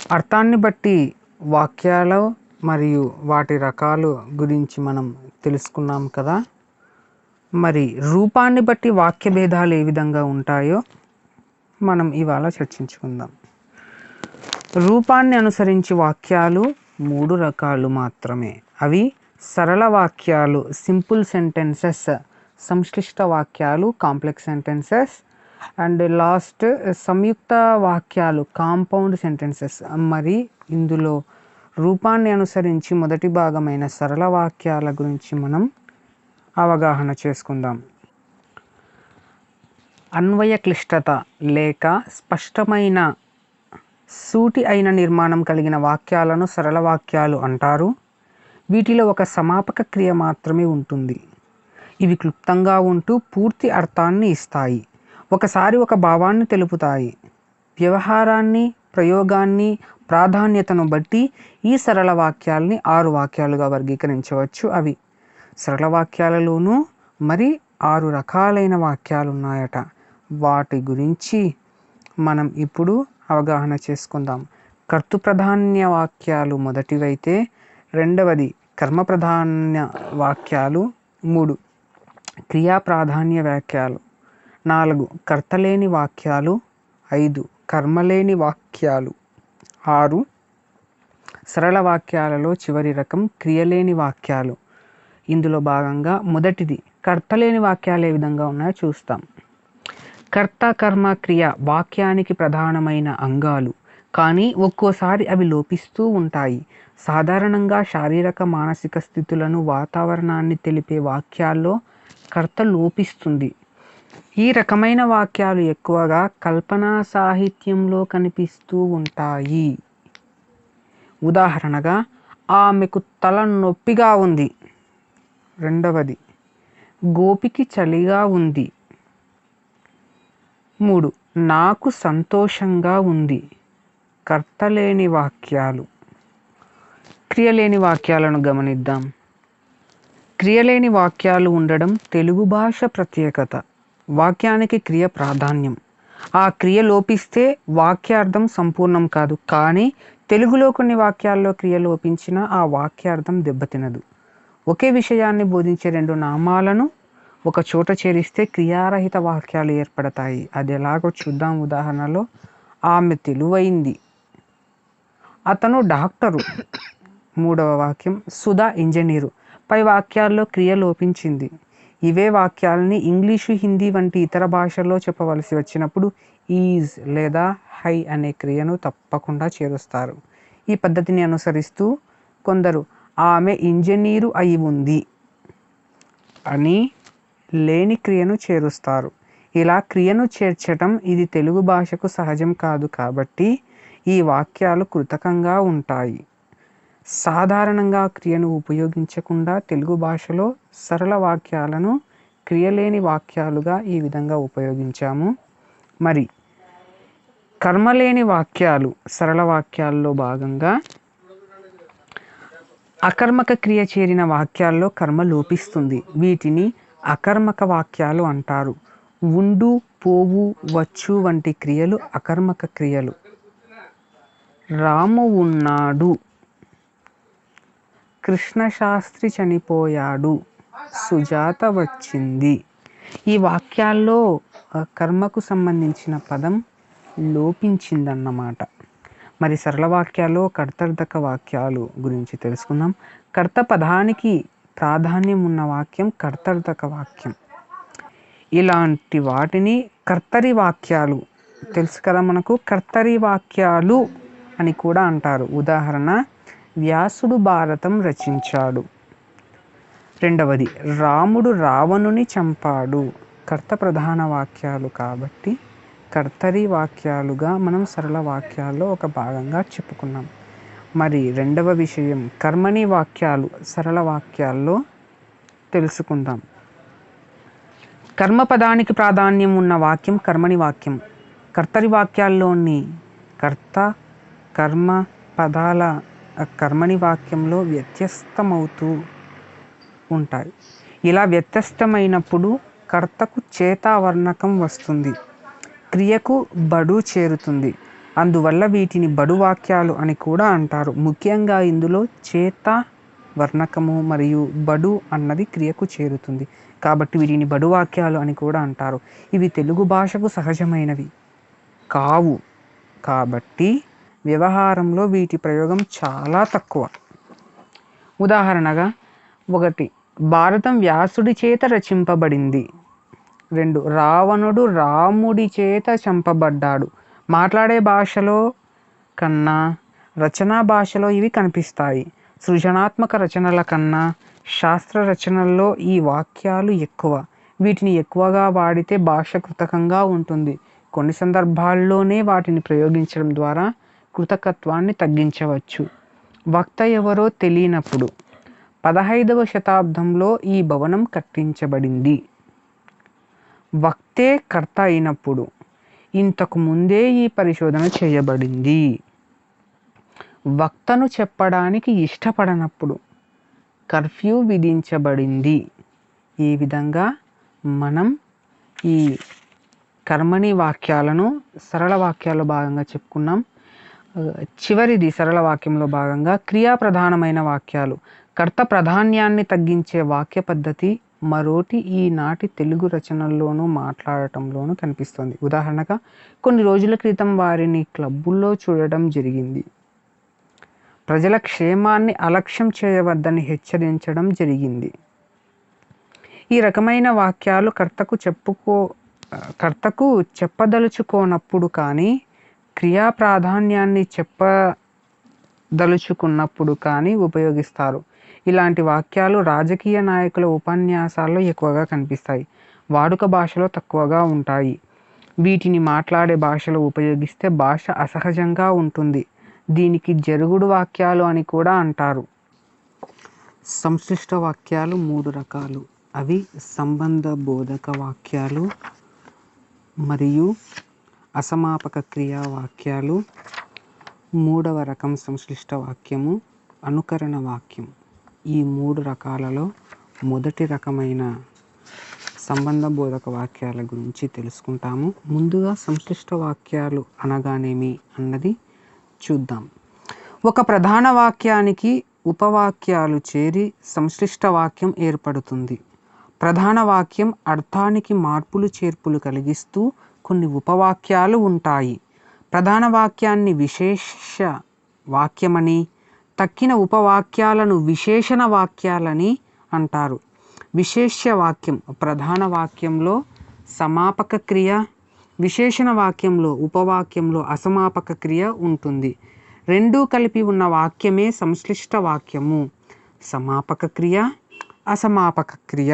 అర్థాన్ని బట్టి వాక్యాలు మరియు వాటి రకాలు గురించి మనం తెలుసుకున్నాం కదా. మరి రూపాన్ని బట్టి వాక్య భేదాలు ఏ విధంగా ఉంటాయో మనం ఇవాళ చర్చించుకుందాం. రూపాన్ని అనుసరించి వాక్యాలు 3 రకాలు మాత్రమే. అవి సరళ వాక్యాలు సింపుల్ సెంటెన్సెస్, సంక్లిష్ట వాక్యాలు కాంప్లెక్స్ సెంటెన్సెస్, అండ్ లాస్ట్ సంయుక్త వాక్యాలు కాంపౌండ్ సెంటెన్సెస్. మరి ఇందులో రూపాన్ని అనుసరించి మొదటి భాగమైన సరళ వాక్యాల గురించి మనం అవగాహన చేసుకుందాం. అన్వయ క్లిష్టత లేక స్పష్టమైన సూటి అయిన నిర్మాణం కలిగిన వాక్యాలను సరళ వాక్యాలు అంటారు. వీటిలో ఒక సమాపక క్రియ మాత్రమే ఉంటుంది. ఇవి క్లుప్తంగా ఉంటూ పూర్తి అర్థాన్ని ఇస్తాయి. ఒకసారి ఒక భావాన్ని తెలుపుతాయి. వ్యవహారాన్ని, ప్రయోగాన్ని, ప్రాధాన్యతను బట్టి ఈ సరళ వాక్యాల్ని 6 వాక్యాలుగా వర్గీకరించవచ్చు. అవి సరళ వాక్యాలలోనూ మరి 6 రకాలైన వాక్యాలు ఉన్నాయట. వాటి గురించి మనం ఇప్పుడు అవగాహన చేసుకుందాం. కర్తృప్రాధాన్య వాక్యాలు మొదటివైతే, రెండవది కర్మ ప్రాధాన్య వాక్యాలు, 3 క్రియా ప్రాధాన్య వాక్యాలు, 4 కర్తలేని వాక్యాలు, 5 కర్మలేని వాక్యాలు, 6 సరళ వాక్యాలలో చివరి రకం క్రియలేని వాక్యాలు. ఇందులో భాగంగా మొదటిది కర్తలేని వాక్యాలు ఏ విధంగా ఉన్నాయో చూస్తాం. కర్త, కర్మ, క్రియ వాక్యానికి ప్రధానమైన అంగాలు, కానీ ఒక్కోసారి అవి లోపిస్తూ ఉంటాయి. సాధారణంగా శారీరక మానసిక స్థితులను, వాతావరణాన్ని తెలిపే వాక్యాల్లో కర్త లోపిస్తుంది. ఈ రకమైన వాక్యాలు ఎక్కువగా కల్పనా సాహిత్యంలో కనిపిస్తూ ఉంటాయి. ఉదాహరణగా, ఆమెకు తల నొప్పిగా ఉంది. రెండవది, గోపికి చలిగా ఉంది. 3 నాకు సంతోషంగా ఉంది. కర్తలేని వాక్యాలు. క్రియలేని వాక్యాలను గమనిద్దాం. క్రియలేని వాక్యాలు ఉండడం తెలుగు భాష ప్రత్యేకత. వాక్యానికి క్రియ ప్రాధాన్యం. ఆ క్రియ లోపిస్తే వాక్యార్థం సంపూర్ణం కాదు. కానీ తెలుగులో కొన్ని వాక్యాల్లో క్రియ లోపించినా ఆ వాక్యార్థం దెబ్బతినదు. ఒకే విషయాన్ని బోధించే 2 నామాలను ఒక చోట చేరిస్తే క్రియారహిత వాక్యాలు ఏర్పడతాయి. అది ఎలాగో చూద్దాం. ఉదాహరణలో, ఆమె తెలివైంది, అతను డాక్టరు. 3వ వాక్యం, సుధా ఇంజనీరు. పై వాక్యాల్లో క్రియ లోపించింది. ఇవే వాక్యాలని ఇంగ్లీషు, హిందీ వంటి ఇతర భాషల్లో చెప్పవలసి వచ్చినప్పుడు ఈజ్ లేదా హై అనే క్రియను తప్పకుండా చేరుస్తారు. ఈ పద్ధతిని అనుసరిస్తూ కొందరు ఆమె ఇంజనీరు అయి ఉంది అని లేని క్రియను చేరుస్తారు. ఇలా క్రియను చేర్చటం ఇది తెలుగు భాషకు సహజం కాదు. కాబట్టి ఈ వాక్యాలు కృతకంగా ఉంటాయి. సాధారణంగా క్రియను ఉపయోగించకుండా తెలుగు భాషలో సరళ వాక్యాలను క్రియలేని వాక్యాలుగా ఈ విధంగా ఉపయోగించాము. మరి కర్మలేని వాక్యాలు సరళ వాక్యాల్లో భాగంగా అకర్మక క్రియ చేరిన వాక్యాల్లో కర్మ లోపిస్తుంది. వీటిని అకర్మక వాక్యాలు అంటారు. ఉండు, పోవు, వచ్చు వంటి క్రియలు అకర్మక క్రియలు. రాము ఉన్నాడు, కృష్ణశాస్త్రి చనిపోయాడు, సుజాత వచ్చింది. ఈ వాక్యాల్లో కర్మకు సంబంధించిన పదం లోపించిందన్నమాట. మరి సరళ వాక్యాల్లో కర్తర్థక వాక్యాలు గురించి తెలుసుకుందాం. కర్త పదానికి ప్రాధాన్యం ఉన్న వాక్యం కర్తర్థక వాక్యం. ఇలాంటి వాటిని కర్తరి వాక్యాలు తెలుసు కదా మనకు. కర్తరి వాక్యాలు అని కూడా అంటారు. ఉదాహరణ, వ్యాసుడు భారతం రచించాడు. రెండవది, రాముడు రావణుని చంపాడు. కర్త ప్రధాన వాక్యాలు కాబట్టి కర్తరి వాక్యాలుగా మనం సరళ వాక్యాల్లో ఒక భాగంగా చెప్పుకున్నాం. మరి రెండవ విషయం, కర్మని వాక్యాలు సరళ వాక్యాల్లో తెలుసుకుందాం. కర్మ పదానికి ప్రాధాన్యం ఉన్న వాక్యం కర్మని వాక్యం. కర్తరి వాక్యాల్లోని కర్త, కర్మ పదాల కర్మని వాక్యంలో వ్యత్యస్తమవుతూ ఉంటాయి. ఇలా వ్యత్యస్తమైనప్పుడు కర్తకు చేతావర్ణకం వస్తుంది, క్రియకు బడు చేరుతుంది. అందువల్ల వీటిని బడు వాక్యాలు అని కూడా అంటారు. ముఖ్యంగా ఇందులో చేత, వర్ణకము మరియు బడు అన్నది క్రియకు చేరుతుంది. కాబట్టి వీటిని బడు వాక్యాలు అని కూడా అంటారు. ఇవి తెలుగు భాషకు సహజమైనవి కావు కాబట్టి వ్యవహారంలో వీటి ప్రయోగం చాలా తక్కువ. ఉదాహరణగా 1 భారతం వ్యాసుడి చేత రచింపబడింది. 2 రావణుడు రాముడి చేత చంపబడ్డాడు. మాట్లాడే భాషలో కన్నా రచనా భాషలో ఇవి కనిపిస్తాయి. సృజనాత్మక రచనల కన్నా శాస్త్ర రచనల్లో ఈ వాక్యాలు ఎక్కువ. వీటిని ఎక్కువగా వాడితే భాష కృతకంగా ఉంటుంది. కొన్ని సందర్భాల్లోనే వాటిని ప్రయోగించడం ద్వారా కృతకత్వాన్ని తగ్గించవచ్చు. వక్త ఎవరో తెలియనప్పుడు 15వ శతాబ్దంలో ఈ భవనం కట్టించబడింది. వక్తే కర్త అయినప్పుడు ఇంతకు ముందే ఈ పరిశోధన చేయబడింది. వక్తను చెప్పడానికి ఇష్టపడనప్పుడు కర్ఫ్యూ విధించబడింది. ఈ విధంగా మనం ఈ కర్మణి వాక్యాలను సరళ వాక్యాల్లో భాగంగా చెప్పుకున్నాం. చివరిది సరళ వాక్యంలో భాగంగా క్రియా ప్రధానమైన వాక్యాలు. కర్త ప్రాధాన్యాన్ని తగ్గించే వాక్య పద్ధతి మరోటి ఈనాటి తెలుగు రచనల్లోనూ మాట్లాడటంలోనూ కనిపిస్తుంది. ఉదాహరణగా కొన్ని రోజుల క్రితం వారిని క్లబ్బుల్లో చూడడం జరిగింది. ప్రజల క్షేమాన్ని అలక్ష్యం చేయవద్దని హెచ్చరించడం జరిగింది. ఈ రకమైన వాక్యాలు కర్తకు చెప్పదలుచుకోనప్పుడు కానీ క్రియా ప్రాధాన్యాన్ని చెప్పదలుచుకున్నప్పుడు కానీ ఉపయోగిస్తారు. ఇలాంటి వాక్యాలు రాజకీయ నాయకుల ఉపన్యాసాల్లో ఎక్కువగా కనిపిస్తాయి. వాడుక భాషలో తక్కువగా ఉంటాయి. వీటిని మాట్లాడే భాషలో ఉపయోగిస్తే భాష అసహజంగా ఉంటుంది. దీనికి జరుగుడు వాక్యాలు అని కూడా అంటారు. సంశ్లిష్ట వాక్యాలు 3 రకాలు. అవి సంబంధ బోధక వాక్యాలు మరియు అసమాపక క్రియా వాక్యాలు. 3వ రకం సంశ్లిష్ట వాక్యము అనుకరణ వాక్యం. ఈ 3 రకాలలో మొదటి రకమైన సంబంధ బోధక వాక్యాల గురించి తెలుసుకుంటాము. ముందుగా సంశ్లిష్ట వాక్యాలు అనగానేమి అన్నది చూద్దాం. ఒక ప్రధాన వాక్యానికి ఉపవాక్యాలు చేరి సంశ్లిష్ట వాక్యం ఏర్పడుతుంది. ప్రధాన వాక్యం అర్థానికి మార్పులు చేర్పులు కలిగిస్తూ కొన్ని ఉపవాక్యాలు ఉంటాయి. ప్రధాన వాక్యాన్ని విశేష వాక్యమని, తక్కిన ఉపవాక్యాలను విశేషణ వాక్యాలని అంటారు. విశేష వాక్యం ప్రధాన వాక్యంలో సమాపక క్రియ, విశేషణ వాక్యంలో ఉపవాక్యంలో అసమాపక క్రియ ఉంటుంది. రెండూ కలిపి ఉన్న వాక్యమే సంశ్లిష్ట వాక్యము. సమాపక క్రియ, అసమాపక క్రియ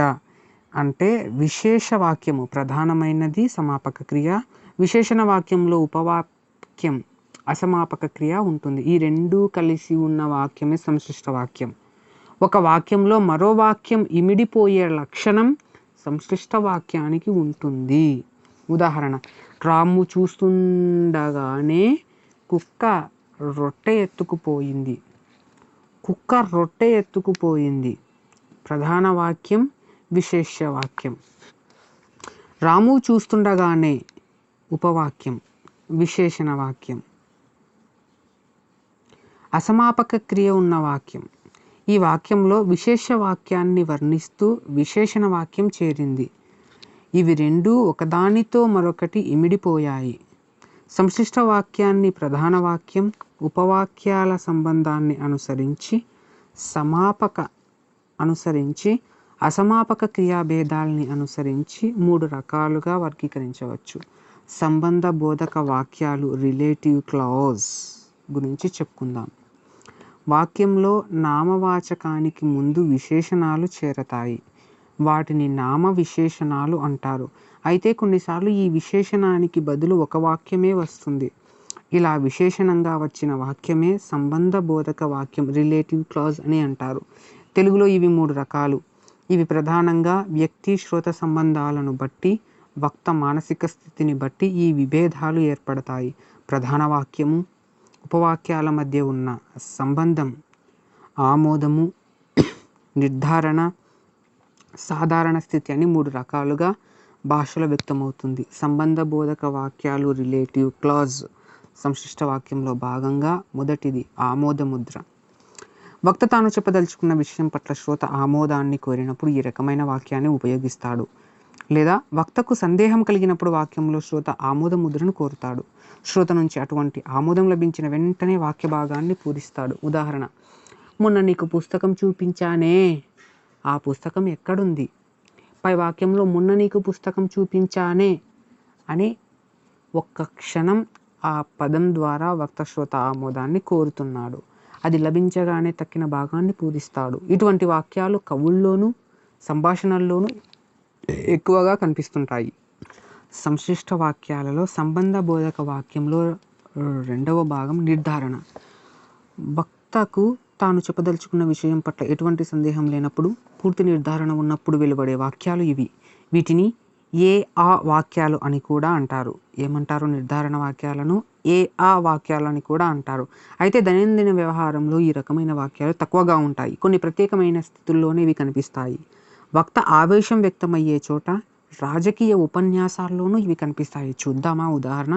అంటే విశేష వాక్యము ప్రధానమైనది సమాపక క్రియ, విశేషణ వాక్యంలో ఉపవాక్యం అసమాపక క్రియ ఉంటుంది. ఈ రెండూ కలిసి ఉన్న వాక్యమే సంశ్లిష్ట వాక్యం. ఒక వాక్యంలో మరో వాక్యం ఇమిడిపోయే లక్షణం సంశ్లిష్ట వాక్యానికి ఉంటుంది. ఉదాహరణ, రాము చూస్తుండగానే కుక్క రొట్టె ఎత్తుకుపోయింది. కుక్క రొట్టె ఎత్తుకుపోయింది ప్రధాన వాక్యం, విశేష వాక్యం. రాము చూస్తుండగానే ఉపవాక్యం, విశేషణ వాక్యం. అసమాపక క్రియ ఉన్న వాక్యం. ఈ వాక్యంలో విశేష వాక్యాన్ని వర్ణిస్తూ విశేషణ వాక్యం చేరింది. ఇవి రెండూ ఒకదానితో మరొకటి ఇమిడిపోయాయి. సంశ్లిష్ట వాక్యాన్ని ప్రధాన వాక్యం, ఉపవాక్యాల సంబంధాన్ని అనుసరించి అసమాపక క్రియాభేదాల్ని అనుసరించి 3 రకాలుగా వర్గీకరించవచ్చు. సంబంధ బోధక వాక్యాలు రిలేటివ్ క్లాజ్ గురించి చెప్పుకుందాం. వాక్యంలో నామవాచకానికి ముందు విశేషణాలు చేరతాయి. వాటిని నామ విశేషణాలు అంటారు. అయితే కొన్నిసార్లు ఈ విశేషణానికి బదులు ఒక వాక్యమే వస్తుంది. ఇలా విశేషణంగా వచ్చిన వాక్యమే సంబంధ బోధక వాక్యం, రిలేటివ్ క్లాజ్ అని అంటారు. తెలుగులో ఇవి 3 రకాలు. ఇవి ప్రధానంగా వ్యక్తి శ్రోత సంబంధాలను బట్టి, వక్త మానసిక స్థితిని బట్టి ఈ విభేదాలు ఏర్పడతాయి. ప్రధాన వాక్యము, ఉపవాక్యాల మధ్య ఉన్న సంబంధం ఆమోదము, నిర్ధారణ, సాధారణ స్థితి అని 3 రకాలుగా భాషలో వ్యక్తమవుతుంది. సంబంధ బోధక వాక్యాలు రిలేటివ్ క్లాజ్ సంశ్లిష్ట వాక్యంలో భాగంగా మొదటిది ఆమోద ముద్ర. వక్త తాను చెప్పదలుచుకున్న విషయం పట్ల శ్రోత ఆమోదాన్ని కోరినప్పుడు ఈ రకమైన వాక్యాన్ని ఉపయోగిస్తాడు. లేదా వక్తకు సందేహం కలిగినప్పుడు వాక్యంలో శ్రోత ఆమోద ముద్రను కోరుతాడు. శ్రోత నుంచి అటువంటి ఆమోదం లభించిన వెంటనే వాక్య భాగాన్ని పూరిస్తాడు. ఉదాహరణ: మొన్న నీకు పుస్తకం చూపించానే, ఆ పుస్తకం ఎక్కడుంది? పై వాక్యంలో మొన్న నీకు పుస్తకం చూపించానే అని ఒక్క క్షణం ఆ పదం ద్వారా వక్త శ్రోత ఆమోదాన్ని కోరుతున్నాడు. అది లభించగానే తక్కిన భాగాన్ని పూరిస్తాడు. ఇటువంటి వాక్యాలు కవుల్లోనూ సంభాషణల్లోనూ ఎక్కువగా కనిపిస్తుంటాయి. సంశ్లిష్ట వాక్యాలలో సంబంధ బోధక వాక్యంలో రెండవ భాగం నిర్ధారణ. వక్తకు తాను చెప్పదలుచుకున్న విషయం పట్ల ఎటువంటి సందేహం లేనప్పుడు, పూర్తి నిర్ధారణ ఉన్నప్పుడు వెలువడే వాక్యాలు ఇవి. వీటిని ఏ ఆ వాక్యాలు అని కూడా అంటారు. ఏమంటారు? నిర్ధారణ వాక్యాలను ఏ ఆ వాక్యాలు అని కూడా అంటారు. అయితే దైనందిన వ్యవహారంలో ఈ రకమైన వాక్యాలు తక్కువగా ఉంటాయి. కొన్ని ప్రత్యేకమైన స్థితుల్లోనే ఇవి కనిపిస్తాయి. వక్త ఆవేశం వ్యక్తమయ్యే చోట, రాజకీయ ఉపన్యాసాల్లోనూ ఇవి కనిపిస్తాయి. చూద్దామా ఉదాహరణ: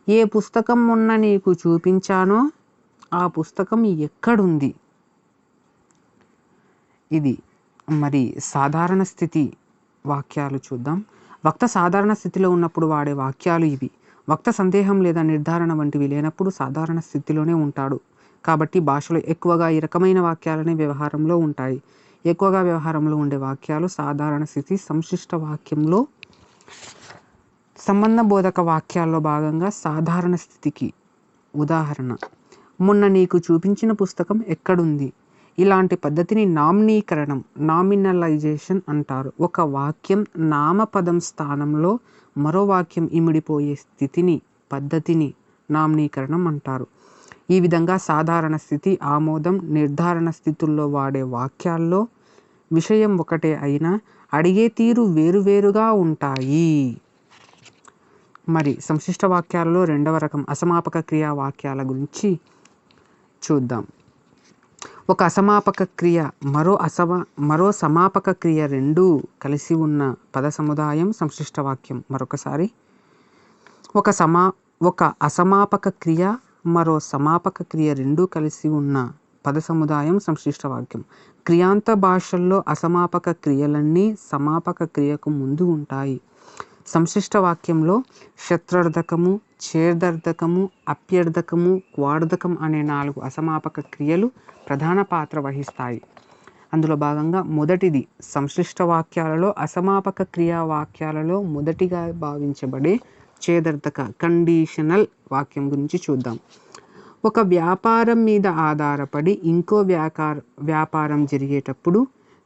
ఏ పుస్తకం మొన్న నీకు చూపించానో ఆ పుస్తకం ఎక్కడుంది? ఇది. మరి సాధారణ స్థితి వాక్యాలు చూద్దాం. వక్త సాధారణ స్థితిలో ఉన్నప్పుడు వాడే వాక్యాలు ఇవి. వక్త సందేహం లేదా నిర్ధారణ వంటివి లేనప్పుడు సాధారణ స్థితిలోనే ఉంటాడు. కాబట్టి భాషలో ఎక్కువగా ఈ రకమైన వాక్యాలనే వ్యవహారంలో ఉంటాయి. ఎక్కువగా వ్యవహారంలో ఉండే వాక్యాలు సాధారణ స్థితి, సంశ్లిష్ట వాక్యంలో సంబంధ బోధక వాక్యాల్లో భాగంగా సాధారణ స్థితికి. ఉదాహరణ: మొన్న నీకు చూపించిన పుస్తకం ఎక్కడుంది? ఇలాంటి పద్ధతిని నామ్నీకరణం, నామినలైజేషన్ అంటారు. ఒక వాక్యం నామపదం స్థానంలో మరో వాక్యం ఇమిడిపోయే స్థితిని, పద్ధతిని నామ్నీకరణం అంటారు. ఈ విధంగా సాధారణ స్థితి, ఆమోదం, నిర్ధారణ స్థితుల్లో వాడే వాక్యాల్లో విషయం ఒకటే అయినా అడిగే తీరు వేరువేరుగా ఉంటాయి. మరి సంశ్లిష్ట వాక్యాలలో రెండవ రకం అసమాపక క్రియా వాక్యాల గురించి చూద్దాం. ఒక అసమాపక క్రియ మరో సమాపక క్రియ రెండూ కలిసి ఉన్న పద సముదాయం సంశ్లిష్ట వాక్యం. మరొకసారి: ఒక అసమాపక క్రియ మరో సమాపక క్రియ రెండూ కలిసి ఉన్న పద సముదాయం సంశ్లిష్ట వాక్యం. క్రియాంత భాషల్లో అసమాపక క్రియలన్నీ సమాపక క్రియకు ముందు ఉంటాయి. సంశ్లిష్ట వాక్యంలో శత్రర్థకము, చేదర్థకము, అప్యర్థకము, క్వార్థకం అనే 4 అసమాపక క్రియలు ప్రధాన పాత్ర వహిస్తాయి. అందులో భాగంగా మొదటిది సంశ్లిష్ట వాక్యాలలో అసమాపక క్రియా వాక్యాలలో మొదటిగా భావించబడే చేదర్థక కండిషనల్ వాక్యం గురించి చూద్దాం. ఒక వ్యాపారం మీద ఆధారపడి ఇంకో వ్యాపారం జరిగేటప్పుడు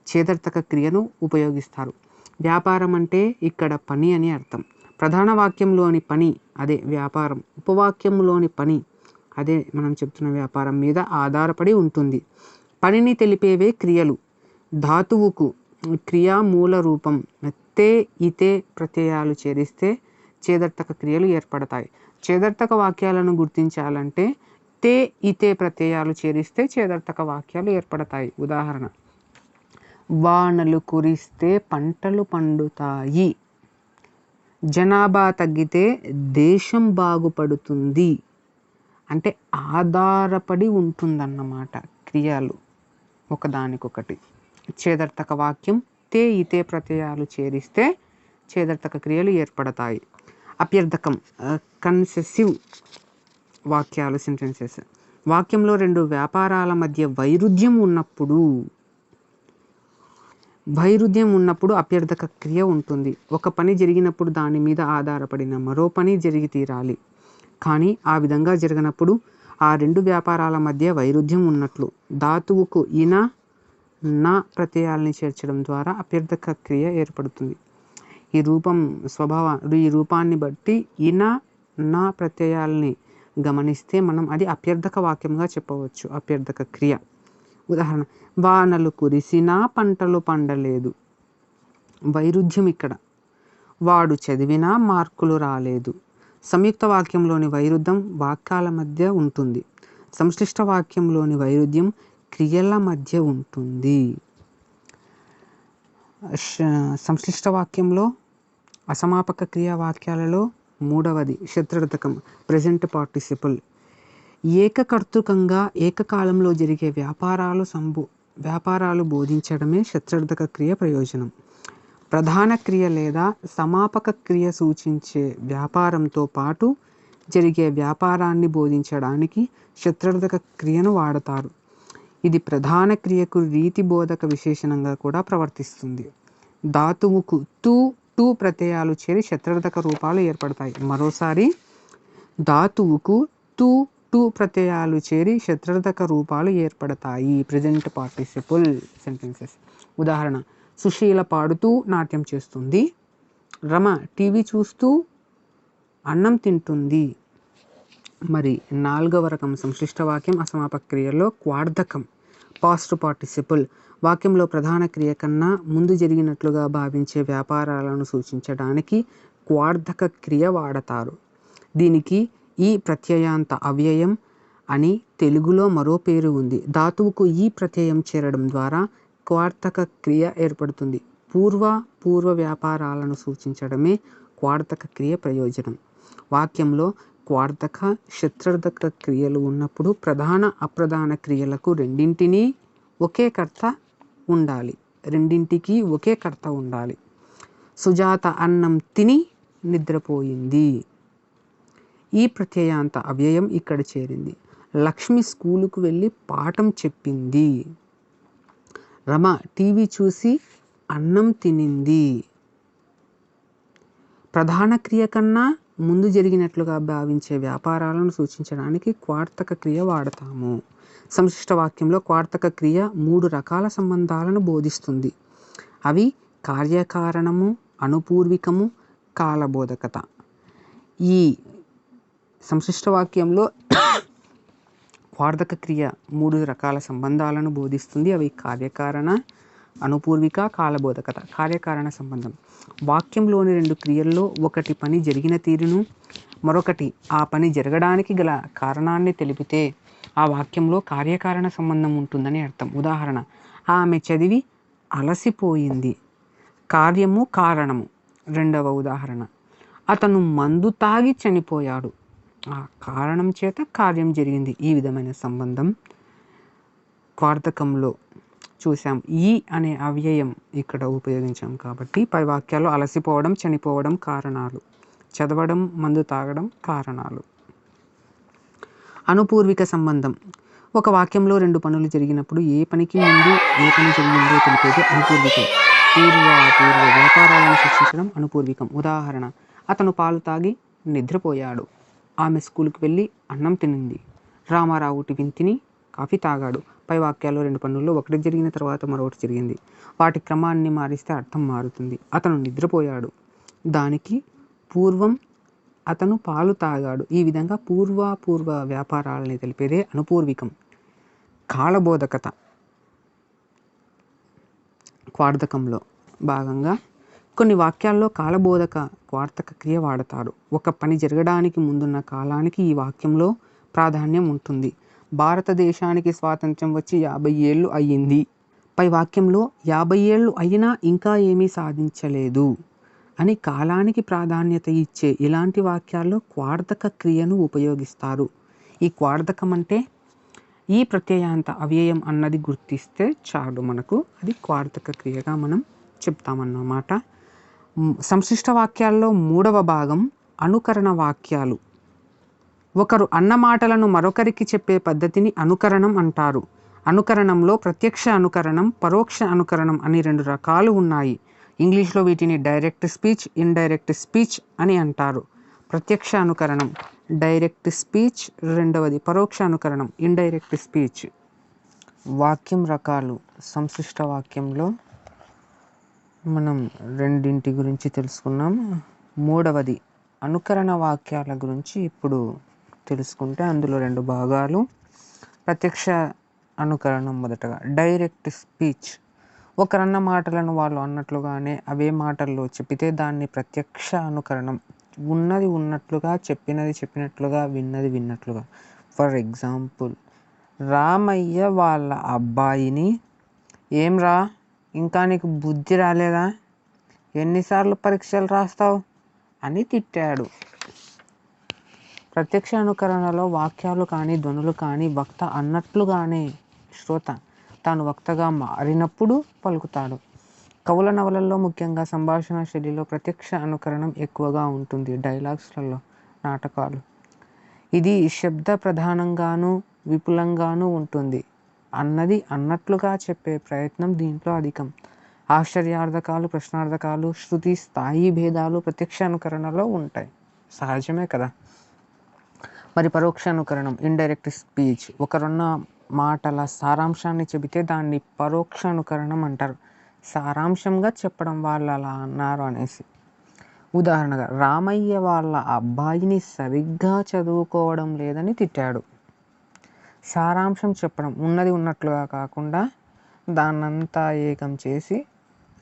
చేదర్థక క్రియను ఉపయోగిస్తారు. వ్యాపారం అంటే ఇక్కడ పని అని అర్థం. ప్రధాన వాక్యంలోని పని అదే వ్యాపారం, ఉపవాక్యంలోని పని అదే మనం చెప్తున్న వ్యాపారం మీద ఆధారపడి ఉంటుంది. పనిని తెలిపేవే క్రియలు. ధాతువుకు క్రియా మూల రూపం తే ఇతే ప్రత్యయాలు చేరిస్తే చేదర్థక క్రియలు ఏర్పడతాయి. చేదర్థక వాక్యాలను గుర్తించాలంటే తే ఇతే ప్రత్యయాలు చేరిస్తే చేదర్థక వాక్యాలు ఏర్పడతాయి. ఉదాహరణ: వానలు కురిస్తే పంటలు పండుతాయి. జనాభా తగ్గితే దేశం బాగుపడుతుంది. అంటే ఆధారపడి ఉంటుందన్నమాట క్రియలు ఒకదానికొకటి. చేదర్థక వాక్యం తే ఇతే ప్రత్యయాలు చేరిస్తే చేదర్థక క్రియలు ఏర్పడతాయి. అప్యర్థకం కన్సెసివ్ వాక్యాలు, సెంటెన్సెస్. వాక్యంలో 2 వ్యాపారాల మధ్య వైరుధ్యం ఉన్నప్పుడు అప్యర్థక క్రియ ఉంటుంది. ఒక పని జరిగినప్పుడు దాని మీద ఆధారపడిన మరో పని జరిగి తీరాలి. కానీ ఆ విధంగా జరగనప్పుడు ఆ 2 వ్యాపారాల మధ్య వైరుధ్యం ఉన్నట్లు. ధాతువుకు ఇన నా ప్రత్యయాల్ని చేర్చడం ద్వారా అప్యర్థక క్రియ ఏర్పడుతుంది. ఈ రూపాన్ని బట్టి ఇన నా ప్రత్యయాల్ని గమనిస్తే మనం అది అప్యర్థక వాక్యంగా చెప్పవచ్చు. అప్యర్థక క్రియ. ఉదాహరణ: వానలు కురిసినా పంటలు పండలేదు. వైరుధ్యం ఇక్కడ. వాడు చదివినా మార్కులు రాలేదు. సంయుక్త వాక్యంలోని వైరుధ్యం వాక్యాల మధ్య ఉంటుంది. సంశ్లిష్ట వాక్యంలోని వైరుధ్యం క్రియల మధ్య ఉంటుంది. సంశ్లిష్ట వాక్యంలో అసమాపక క్రియా వాక్యాలలో మూడవది శత్రర్థకం ప్రెజెంట్ పార్టిసిపుల్. ఏకకర్తృకంగా ఏకకాలంలో జరిగే వ్యాపారాలు బోధించడమే శత్రర్థక క్రియ ప్రయోజనం. ప్రధాన క్రియ లేదా సమాపక క్రియ సూచించే వ్యాపారంతో పాటు జరిగే వ్యాపారాన్ని బోధించడానికి శత్రర్థక క్రియను వాడతారు. ఇది ప్రధాన క్రియకు రీతి బోధక విశేషణంగా కూడా ప్రవర్తిస్తుంది. ధాతువుకు టు ప్రత్యయాలు చేరి శత్రర్థక రూపాలు ఏర్పడతాయి. మరోసారి ధాతువుకు టు ప్రత్యయాలు చేరి శత్రర్థక రూపాలు ఏర్పడతాయి. Present participle sentences. ఉదాహరణ: సుశీల పాడుతూ నాట్యం చేస్తుంది. రమ టీవీ చూస్తూ అన్నం తింటుంది. మరి 4వ రకం సంశ్లిష్ట వాక్యం అసమాపక క్రియలో క్వార్థకం పాస్ట్ పార్టిసిపుల్. వాక్యంలో ప్రధాన క్రియ కన్నా ముందు జరిగినట్లుగా భావించే వ్యాపారాలను సూచించడానికి క్వార్థక క్రియ వాడతారు. దీనికి ఈ ప్రత్యయాంత అవ్యయం అని తెలుగులో మరో పేరు ఉంది. ధాతువుకు ఈ ప్రత్యయం చేరడం ద్వారా క్వార్థక క్రియ ఏర్పడుతుంది. పూర్వ వ్యాపారాలను సూచించడమే క్వార్థక క్రియ ప్రయోజనం. వాక్యంలో క్వార్థక శత్రర్థక క్రియలు ఉన్నప్పుడు ప్రధాన అప్రధాన క్రియలకు రెండింటికి ఒకే కర్త ఉండాలి. సుజాత అన్నం తిని నిద్రపోయింది. ఈ ప్రత్యయాంత అవ్యయం ఇక్కడ చేరింది. లక్ష్మి స్కూలుకు వెళ్ళి పాఠం చెప్పింది. రమ టీవీ చూసి అన్నం తినింది. ప్రధాన క్రియ కన్నా ముందు జరిగినట్లుగా భావించే వ్యాపారాలను సూచించడానికి క్వార్థక క్రియ వాడతాము. సంశిష్ట వాక్యంలో క్వార్థక క్రియ 3 రకాల సంబంధాలను బోధిస్తుంది. అవి కార్యకారణము, అనుపూర్వికము, కాలబోధకత. ఈ సంశిష్ట వాక్యంలో క్వార్థక క్రియ 3 రకాల సంబంధాలను బోధిస్తుంది. అవి కార్యకారణ, అనుపూర్విక, కాలబోధకత. కార్యకారణ సంబంధం: వాక్యంలోని 2 క్రియల్లో ఒకటి పని జరిగిన తీరును, మరొకటి ఆ పని జరగడానికి గల కారణాన్ని తెలిపితే ఆ వాక్యంలో కార్యకారణ సంబంధం ఉంటుందని అర్థం. ఉదాహరణ: ఆమె చదివి అలసిపోయింది. కార్యము కారణము. 2వ ఉదాహరణ: అతను మందు తాగి చనిపోయాడు. ఆ కారణం చేత కార్యం జరిగింది. ఈ విధమైన సంబంధం క్వార్థకంలో చూసాం. ఈ అనే అవ్యయం ఇక్కడ ఉపయోగించాం కాబట్టి పై వాక్యాల్లో అలసిపోవడం, చనిపోవడం కారణాలు, చదవడం, మందు తాగడం కారణాలు. అనుపూర్విక సంబంధం: ఒక వాక్యంలో 2 పనులు జరిగినప్పుడు ఏ పనికి ముందు ఏ పని జరిగిందో తెలిపేది అనుపూర్వికం. పూర్వ వ్యాపారాలను సృష్టించడం అనుపూర్వికం. ఉదాహరణ: అతను పాలు తాగి నిద్రపోయాడు. ఆమె స్కూలుకు వెళ్ళి అన్నం తినింది. రామారావు టిఫిన్ తిని కాఫీ తాగాడు. పై వాక్యాల్లో 2 పనుల్లో ఒకటి జరిగిన తర్వాత మరొకటి జరిగింది. వాటి క్రమాన్ని మారిస్తే అర్థం మారుతుంది. అతను నిద్రపోయాడు. దానికి పూర్వం అతను పాలు తాగాడు. ఈ విధంగా పూర్వ వ్యాపారాలని తెలిపేదే అనుపూర్వికం. కాలబోధకత క్వార్థకంలో భాగంగా కొన్ని వాక్యాల్లో కాలబోధక క్వార్థక క్రియ వాడతారు. ఒక పని జరగడానికి ముందున్న కాలానికి ఈ వాక్యంలో ప్రాధాన్యం ఉంటుంది. భారతదేశానికి స్వాతంత్ర్యం వచ్చి 50 ఏళ్ళు అయ్యింది. పై వాక్యంలో 50 ఏళ్ళు అయినా ఇంకా ఏమీ సాధించలేదు అని కాలానికి ప్రాధాన్యత ఇచ్చే ఇలాంటి వాక్యాల్లో క్వార్థక క్రియను ఉపయోగిస్తారు. ఈ క్వార్థకం అంటే ఈ ప్రత్యయాంత అవ్యయం అన్నది గుర్తిస్తే చాలు మనకు అది క్వార్థక క్రియగా మనం చెప్తామన్నమాట. సంశిష్ట వాక్యాల్లో 3వ భాగం అనుకరణ వాక్యాలు. ఒకరు అన్న మాటలను మరొకరికి చెప్పే పద్ధతిని అనుకరణం అంటారు. అనుకరణంలో ప్రత్యక్ష అనుకరణం, పరోక్ష అనుకరణం అని 2 రకాలు ఉన్నాయి. ఇంగ్లీష్లో వీటిని డైరెక్ట్ స్పీచ్, ఇండైరెక్ట్ స్పీచ్ అని అంటారు. ప్రత్యక్ష అనుకరణం డైరెక్ట్ స్పీచ్, రెండవది పరోక్ష అనుకరణం ఇండైరెక్ట్ స్పీచ్. వాక్యం రకాలు. సంశిష్ట వాక్యంలో మనం 2 గురించి తెలుసుకున్నాం. 3వది అనుకరణ వాక్యాల గురించి ఇప్పుడు తెలుసుకుంటే అందులో 2 భాగాలు. ప్రత్యక్ష అనుకరణం మొదటగా డైరెక్ట్ స్పీచ్. ఒకరన్న మాటలను వాళ్ళు అన్నట్లుగానే అవే మాటల్లో చెప్పితే దాన్ని ప్రత్యక్ష అనుకరణం. ఉన్నది ఉన్నట్లుగా, చెప్పినది చెప్పినట్లుగా, విన్నది విన్నట్లుగా. ఫర్ ఎగ్జాంపుల్, రామయ్య వాళ్ళ అబ్బాయిని ఏం రా ఇంకా నీకు బుద్ధి రాలేదా, ఎన్నిసార్లు పరీక్షలు రాస్తావు అని తిట్టాడు. ప్రత్యక్ష అనుకరణలో వాక్యాలు కానీ ధ్వనులు కానీ వక్త అన్నట్లుగానే శ్రోత తాను వక్తగా మారినప్పుడు పలుకుతాడు. కవుల నవలల్లో ముఖ్యంగా సంభాషణ శైలిలో ప్రత్యక్ష అనుకరణం ఎక్కువగా ఉంటుంది. డైలాగ్స్లలో, నాటకాలు ఇది శబ్ద ప్రధానంగాను విపులంగాను ఉంటుంది. అన్నది అన్నట్లుగా చెప్పే ప్రయత్నం దీంట్లో అధికం. ఆశ్చర్యార్థకాలు, ప్రశ్నార్థకాలు, శృతి స్థాయి భేదాలు ప్రత్యక్ష అనుకరణలో ఉంటాయి. సహజమే కదా. మరి పరోక్ష అనుకరణం, ఇండైరెక్ట్ స్పీచ్. ఒకరున్న మాటల సారాంశాన్ని చెబితే దాన్ని పరోక్ష అనుకరణం అంటారు. సారాంశంగా చెప్పడం, వాళ్ళు అలా అన్నారు అనేసి. ఉదాహరణగా, రామయ్య వాళ్ళ అబ్బాయిని సరిగ్గా చదువుకోవడం లేదని తిట్టాడు. సారాంశం చెప్పడం, ఉన్నది ఉన్నట్లుగా కాకుండా దాన్నంతా ఏకం చేసి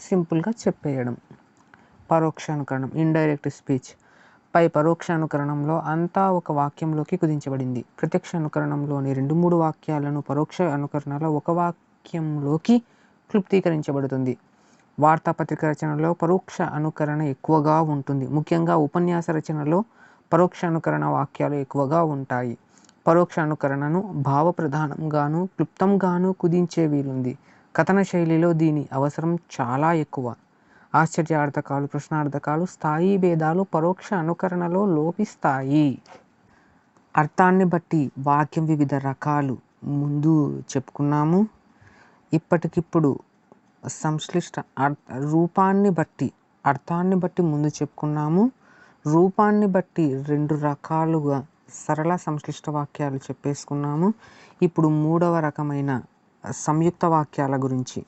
సింపుల్గా చెప్పేయడం. పరోక్ష అనుకరణం, ఇండైరెక్ట్ స్పీచ్. పై పరోక్ష అనుకరణంలో అంతా ఒక వాక్యంలోకి కుదించబడింది. ప్రత్యక్ష అనుకరణంలోని 2-3 వాక్యాలను పరోక్ష అనుకరణలో ఒక వాక్యంలోకి క్లుప్తీకరించబడుతుంది. వార్తాపత్రిక రచనలో పరోక్ష అనుకరణ ఎక్కువగా ఉంటుంది. ముఖ్యంగా ఉపన్యాస రచనలో పరోక్ష అనుకరణ వాక్యాలు ఎక్కువగా ఉంటాయి. పరోక్ష అనుకరణను భావప్రధానంగాను క్లుప్తంగాను కుదించే వీలుంది. కథన శైలిలో దీని అవసరం చాలా ఎక్కువ. ఆశ్చర్యార్థకాలు, ప్రశ్నార్థకాలు, స్థాయి భేదాలు పరోక్ష అనుకరణలో లోపిస్తాయి. అర్థాన్ని బట్టి వాక్యం వివిధ రకాలు ముందు చెప్పుకున్నాము. ఇప్పటికిప్పుడు సంశ్లిష్ట రూపాన్ని బట్టి, అర్థాన్ని బట్టి ముందు చెప్పుకున్నాము. రూపాన్ని బట్టి 2 రకాలుగా సరళ సంశ్లిష్ట వాక్యాలు చెప్పేసుకున్నాము. ఇప్పుడు 3వ రకమైన సంయుక్త వాక్యాల గురించి.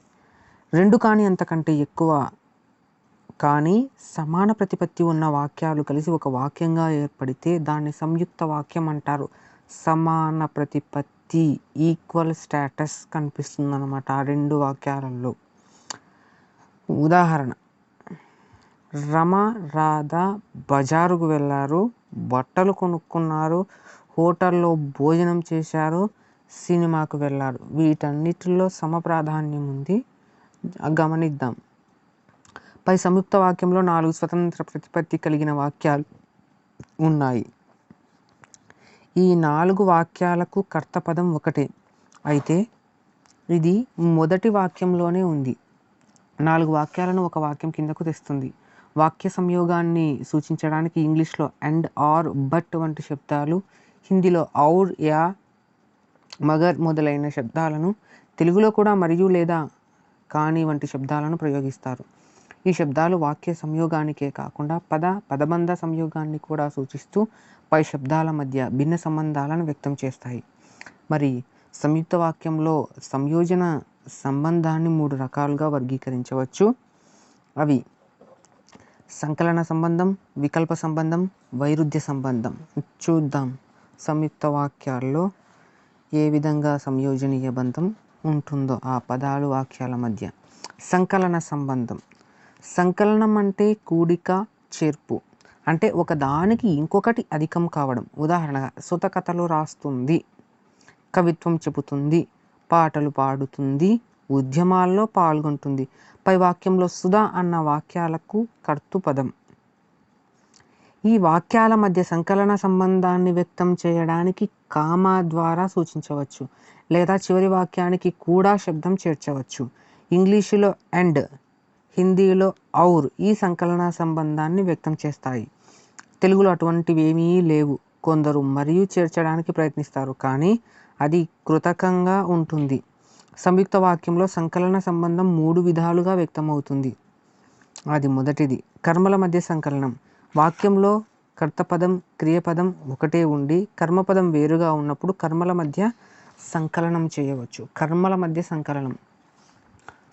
2 కానీ అంతకంటే ఎక్కువ కానీ సమాన ప్రతిపత్తి ఉన్న వాక్యాలు కలిసి ఒక వాక్యంగా ఏర్పడితే దాన్ని సంయుక్త వాక్యం అంటారు. సమాన ప్రతిపత్తి, ఈక్వల్ స్టేటస్ కనిపిస్తుందన్నమాట ఆ 2 వాక్యాలలో. ఉదాహరణ, రమ, రాధ బజారుకు వెళ్ళారు, బట్టలు కొనుక్కున్నారు, హోటల్లో భోజనం చేశారు, సినిమాకు వెళ్ళారు. వీటన్నిటిలో సమప్రాధాన్యం ఉంది, గమనిద్దాం. పై సంయుక్త వాక్యంలో 4 స్వతంత్ర ప్రతిపత్తి కలిగిన వాక్యాలు ఉన్నాయి. ఈ 4 వాక్యాలకు కర్తపదం ఒకటే అయితే ఇది మొదటి వాక్యంలోనే ఉంది. 4 వాక్యాలను ఒక వాక్యం కిందకు తెస్తుంది. వాక్య సంయోగాన్ని సూచించడానికి ఇంగ్లీష్లో అండ్, ఆర్, బట్ వంటి శబ్దాలు, హిందీలో ఔర్, యా, మగర్ మొదలైన శబ్దాలను, తెలుగులో కూడా మరియు, లేదా, కానీ వంటి శబ్దాలను ప్రయోగిస్తారు. ఈ శబ్దాలు వాక్య సంయోగానికే కాకుండా పదబంధ సంయోగాన్ని కూడా సూచిస్తూ పై శబ్దాల మధ్య భిన్న సంబంధాలను వ్యక్తం చేస్తాయి. మరి సంయుక్త వాక్యంలో సంయోజన సంబంధాన్ని 3 రకాలుగా వర్గీకరించవచ్చు. అవి సంకలన సంబంధం, వికల్ప సంబంధం, వైరుధ్య సంబంధం. చూద్దాం సంయుక్త వాక్యాల్లో ఏ విధంగా సంయోజనీయ బంధం ఉంటుందో ఆ పదాలు, వాక్యాల మధ్య. సంకలన సంబంధం. సంకలనం అంటే కూడిక, చేర్పు. అంటే ఒకదానికి ఇంకొకటి అధికం కావడం. ఉదాహరణగా, సుత కథలు రాస్తుంది, కవిత్వం చెబుతుంది, పాటలు పాడుతుంది, ఉద్యమాల్లో పాల్గొంటుంది. పై వాక్యంలో సుధ అన్న వాక్యాలకు కర్తృపదం. ఈ వాక్యాల మధ్య సంకలన సంబంధాన్ని వ్యక్తం చేయడానికి కామా ద్వారా సూచించవచ్చు, లేదా చివరి వాక్యానికి కూడా శబ్దం చేర్చవచ్చు. ఇంగ్లీషులో అండ్, హిందీలో ఔర్ ఈ సంకలన సంబంధాన్ని వ్యక్తం చేస్తాయి. తెలుగులో అటువంటివి ఏమీ లేవు. కొందరు మరియు చేర్చడానికి ప్రయత్నిస్తారు, కానీ అది కృతకంగా ఉంటుంది. సంయుక్త వాక్యంలో సంకలన సంబంధం 3 విధాలుగా వ్యక్తమవుతుంది. అది మొదటిది కర్మల మధ్య సంకలనం. వాక్యంలో కర్తపదం, క్రియపదం ఒకటే ఉండి కర్మపదం వేరుగా ఉన్నప్పుడు కర్మల మధ్య సంకలనం చేయవచ్చు. కర్మల మధ్య సంకలనం.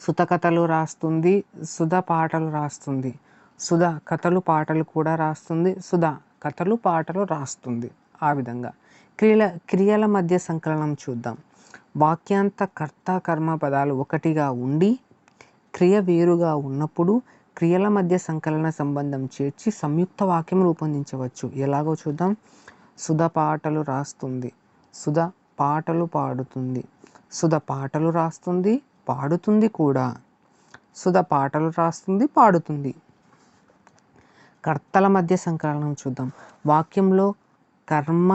సుత కథలు రాస్తుంది, సుధ పాటలు రాస్తుంది. సుధ కథలు పాటలు కూడా రాస్తుంది, సుధ కథలు పాటలు రాస్తుంది. ఆ విధంగా క్రియల మధ్య సంకలనం చూద్దాం. వాక్యాంత కర్త కర్మ పదాలు ఒకటిగా ఉండి క్రియ వేరుగా ఉన్నప్పుడు క్రియల మధ్య సంకలన సంబంధం చేర్చి సంయుక్త వాక్యం రూపొందించవచ్చు. ఎలాగో చూద్దాం. సుధ పాటలు రాస్తుంది, సుధ పాటలు పాడుతుంది, సుధ పాటలు రాస్తుంది, పాడుతుంది కూడా. సుధ పాటలు రాస్తుంది, పాడుతుంది. కర్తల మధ్య సంకలనం చూద్దాం. వాక్యంలో కర్మ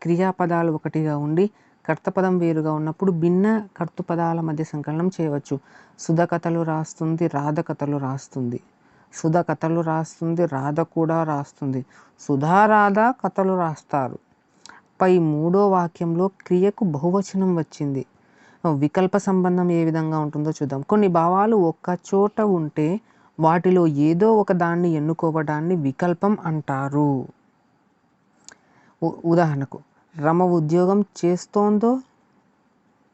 క్రియాపదాలు ఒకటిగా ఉండి కర్తపదం వేరుగా ఉన్నప్పుడు భిన్న కర్తృపదాల మధ్య సంకలనం చేయవచ్చు. సుధ కథలు రాస్తుంది, రాధ కథలు రాస్తుంది. సుధ కథలు రాస్తుంది, రాధ కూడా రాస్తుంది. సుధా రాధ కథలు రాస్తారు. పై మూడో వాక్యంలో క్రియకు బహువచనం వచ్చింది. వికల్ప సంబంధం ఏ విధంగా ఉంటుందో చూద్దాం. కొన్ని భావాలు ఒక్క చోట ఉంటే వాటిలో ఏదో ఒక దాన్ని ఎన్నుకోవడాన్ని వికల్పం అంటారు. ఉదాహరణకు రమ ఉద్యోగం చేస్తోందో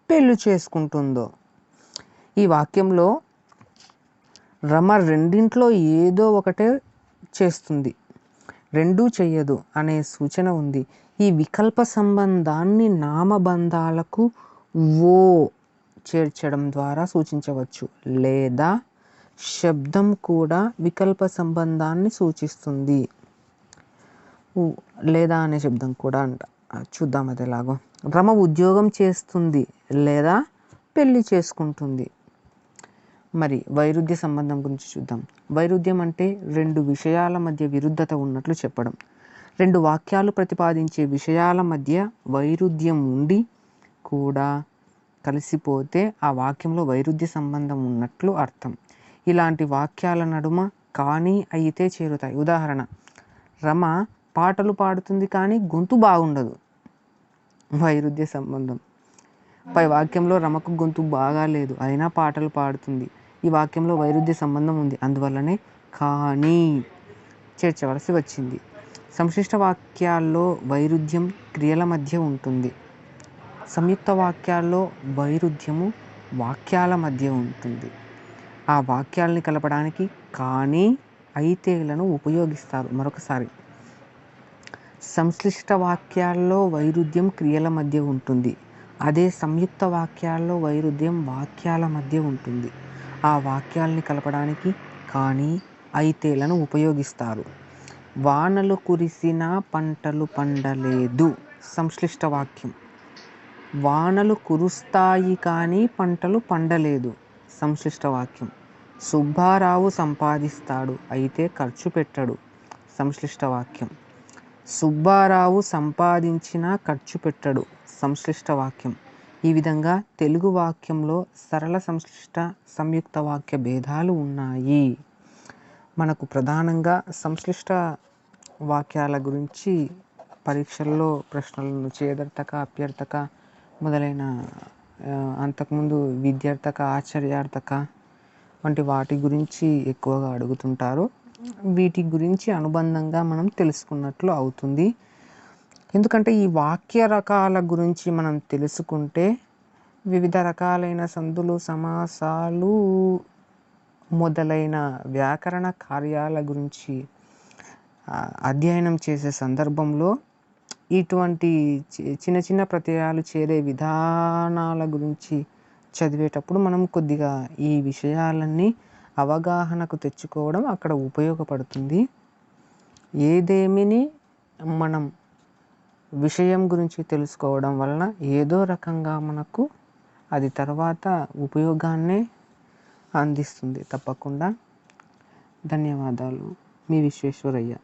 పెళ్లి చేసుకుంటుందో. ఈ వాక్యంలో రమ రెండింట్లో ఏదో ఒకటే చేస్తుంది, రెండూ చెయ్యదు అనే సూచన ఉంది. ఈ వికల్ప సంబంధాన్ని నామబంధాలకు ఓ చేర్చడం ద్వారా సూచించవచ్చు, లేదా శబ్దం కూడా వికల్ప సంబంధాన్ని సూచిస్తుంది. లేదా అనే శబ్దం కూడా అంట. చూద్దాం అది ఎలాగో. రమ ఉద్యోగం చేస్తుంది లేదా పెళ్లి చేసుకుంటుంది. మరి వైరుధ్య సంబంధం గురించి చూద్దాం. వైరుధ్యం అంటే రెండు విషయాల మధ్య విరుద్ధత ఉన్నట్లు చెప్పడం. రెండు వాక్యాలు ప్రతిపాదించే విషయాల మధ్య వైరుధ్యం ఉండి కూడా కలిసిపోతే ఆ వాక్యంలో వైరుధ్య సంబంధం ఉన్నట్లు అర్థం. ఇలాంటి వాక్యాల నడుమ కానీ అయితే చేరుతాయి. ఉదాహరణ, రమ పాటలు పాడుతుంది కానీ గొంతు బాగుండదు. వైరుధ్య సంబంధం. పై వాక్యంలో రమకు గొంతు బాగా లేదు, అయినా పాటలు పాడుతుంది. ఈ వాక్యంలో వైరుధ్య సంబంధం ఉంది, అందువల్లనే కానీ చేర్చవలసి వచ్చింది. సంశ్లిష్ట వాక్యాల్లో వైరుధ్యం క్రియల మధ్య ఉంటుంది. సంయుక్త వాక్యాల్లో వైరుధ్యము వాక్యాల మధ్య ఉంటుంది. ఆ వాక్యాలని కలపడానికి కానీ అయితేలను ఉపయోగిస్తారు. మరొకసారి, సంశ్లిష్ట వాక్యాల్లో వైరుధ్యం క్రియల మధ్య ఉంటుంది. అదే సంయుక్త వాక్యాల్లో వైరుధ్యం వాక్యాల మధ్య ఉంటుంది. ఆ వాక్యాలని కలపడానికి కానీ అయితేలను ఉపయోగిస్తారు. వానలు కురిసినా పంటలు పండలేదు. సంశ్లిష్ట వాక్యం. వానలు కురుస్తాయి కానీ పంటలు పండలేదు. సంశ్లిష్ట వాక్యం. సుబ్బారావు సంపాదిస్తాడు అయితే ఖర్చు పెట్టడు. సంశ్లిష్ట వాక్యం. సుబ్బారావు సంపాదించినా ఖర్చు పెట్టడు. సంశ్లిష్ట వాక్యం. ఈ విధంగా తెలుగు వాక్యంలో సరళ సంశ్లిష్ట సంయుక్త వాక్య భేదాలు ఉన్నాయి. మనకు ప్రధానంగా సంశ్లిష్ట వాక్యాల గురించి పరీక్షల్లో ప్రశ్నలను చేదర్థక, అప్యర్థక మొదలైన అంతకుముందు విద్యార్థక, ఆశ్చర్యార్థక వంటి వాటి గురించి ఎక్కువగా అడుగుతుంటారు. వీటి గురించి అనుబంధంగా మనం తెలుసుకున్నట్లు అవుతుంది. ఎందుకంటే ఈ వాక్య రకాల గురించి మనం తెలుసుకుంటే వివిధ రకాలైన సందులు, సమాసాలు మొదలైన వ్యాకరణ కార్యాల గురించి అధ్యయనం చేసే సందర్భంలో ఇటువంటి చిన్న చిన్న ప్రత్యయాలు చేరే విధానాల గురించి చదివేటప్పుడు మనం కొద్దిగా ఈ విషయాలన్నీ అవగాహనకు తెచ్చుకోవడం అక్కడ ఉపయోగపడుతుంది. ఏదేమిని మనం విషయం గురించి తెలుసుకోవడం వలన ఏదో రకంగా మనకు అది తర్వాత ఉపయోగాన్నే అందిస్తుంది తప్పకుండా. ధన్యవాదాలు. మీ విశ్వేశ్వరయ్య.